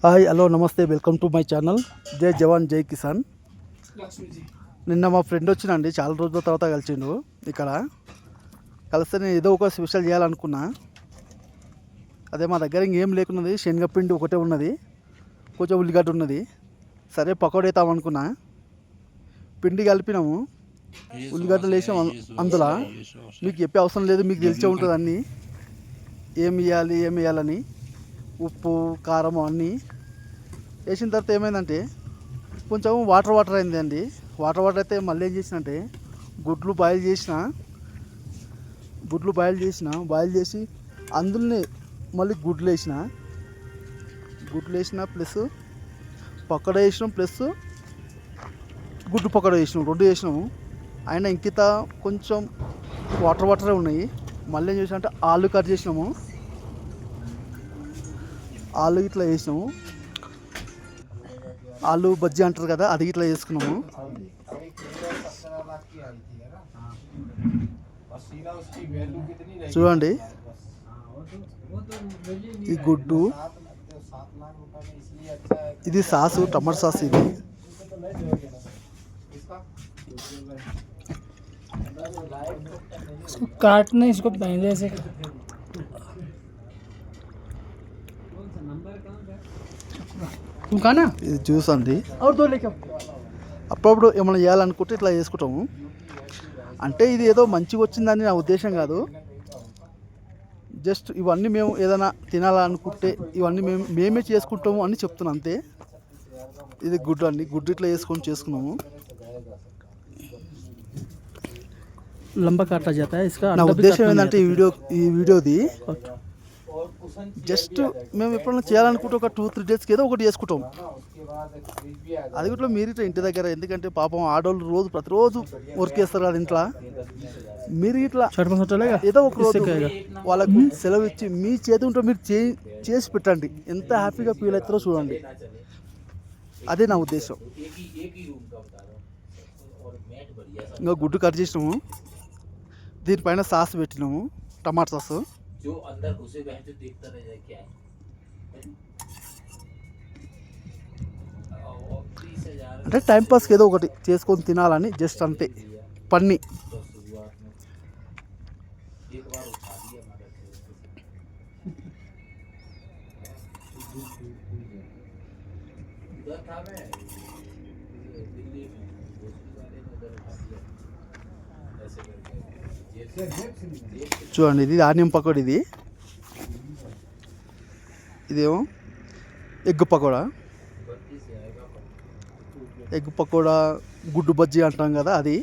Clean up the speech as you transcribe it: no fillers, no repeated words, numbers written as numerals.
Hi hello నమస్తే welcome to my channel జై జవాన్ జై కిసాన్. నిన్న మా ఫ్రెండ్ వచ్చినండి, చాలా రోజుల తర్వాత కలిసిండు. ఇక్కడ కలిస్తే నేను ఏదో ఒక స్పెషల్ చేయాలనుకున్నా. అదే మా దగ్గర ఇంకేం లేకున్నది, శనగపిండి ఒకటే ఉన్నది, కొంచెం ఉల్లిగడ్డ ఉన్నది. సరే పకోడీ వేద్దామనుకున్నా. పిండి కలిపినాము, ఉల్లిగడ్డలు వేసాం. అందులో మీకు చెప్పే అవసరం లేదు, మీకు తెలిసే ఉంటుంది అన్నీ ఏమి వేయాలని. ఉప్పు కారం అన్నీ వేసిన తర్వాత ఏమైందంటే కొంచెం వాటర్ అయిందండి. వాటర్ అయితే మళ్ళీ ఏం చేసినంటే గుడ్లు బాయిల్ చేసి అందులోనే మళ్ళీ గుడ్లు వేసిన ప్లస్ పకోడీ వేసినాం, ప్లస్ గుడ్డు పకోడీ వేసినాం, రెండు వేసినాము. అయినా ఇంకిత కొంచెం వాటరే ఉన్నాయి. మళ్ళీ ఏం చేసినా అంటే ఆలు కట్ చేసినాము, ఆలు ఇట్లా వేసినాము. ఆలు బజ్జీ అంటారు కదా, అది ఇట్లా వేసుకున్నాము. చూడండి, ఈ గుడ్డు, ఇది సాసు, టమాటా సాస్. ఇది काटना इसको पहले से ఇది జ్యూస్ అండి. అప్పుడప్పుడు ఏమైనా చేయాలనుకుంటే ఇట్లా చేసుకుంటాము. అంటే ఇది ఏదో మంచిగా వచ్చిందని నా ఉద్దేశం కాదు. జస్ట్ ఇవన్నీ మేము ఏదైనా తినాలనుకుంటే ఇవన్నీ మేమే చేసుకుంటాము అని చెప్తున్నాం అంతే. ఇది గుడ్డు అండి, గుడ్డు ఇట్లా చేసుకున్నాము. लंबा काटा जाता है इसका. నా ఉద్దేశం ఏంటంటే ఈ వీడియోది జస్ట్ మేము ఎప్పుడైనా చేయాలనుకుంటే ఒక 2-3 డేస్కి ఏదో ఒకటి చేసుకుంటాం. అది కూడా మీరు ఇట్లా ఇంటి దగ్గర, ఎందుకంటే పాపం ఆడవాళ్ళు ప్రతిరోజు వర్క్ చేస్తారు కదా ఇంట్లో. మీరు ఇట్లా ఏదో ఒక రోజు వాళ్ళకు సెలవు ఇచ్చి మీ చేతి ఉంటే మీరు చేసి పెట్టండి, ఎంత హ్యాపీగా ఫీల్ అవుతారో చూడండి. అదే నా ఉద్దేశం. ఇంకా గుడ్డు కట్ చేసినాము, దీనిపైన సాస్ పెట్టినాము, టమాటా సాసు. అంటే టైంపాస్కి ఏదో ఒకటి చేసుకొని తినాలని జస్ట్ అంతే. పన్ని చూడండి, ఇది ఆనియం పకోడీ. ఇదేమో ఎగ్ పకోడా, గుడ్డు బజ్జీ అంటాం కదా అది.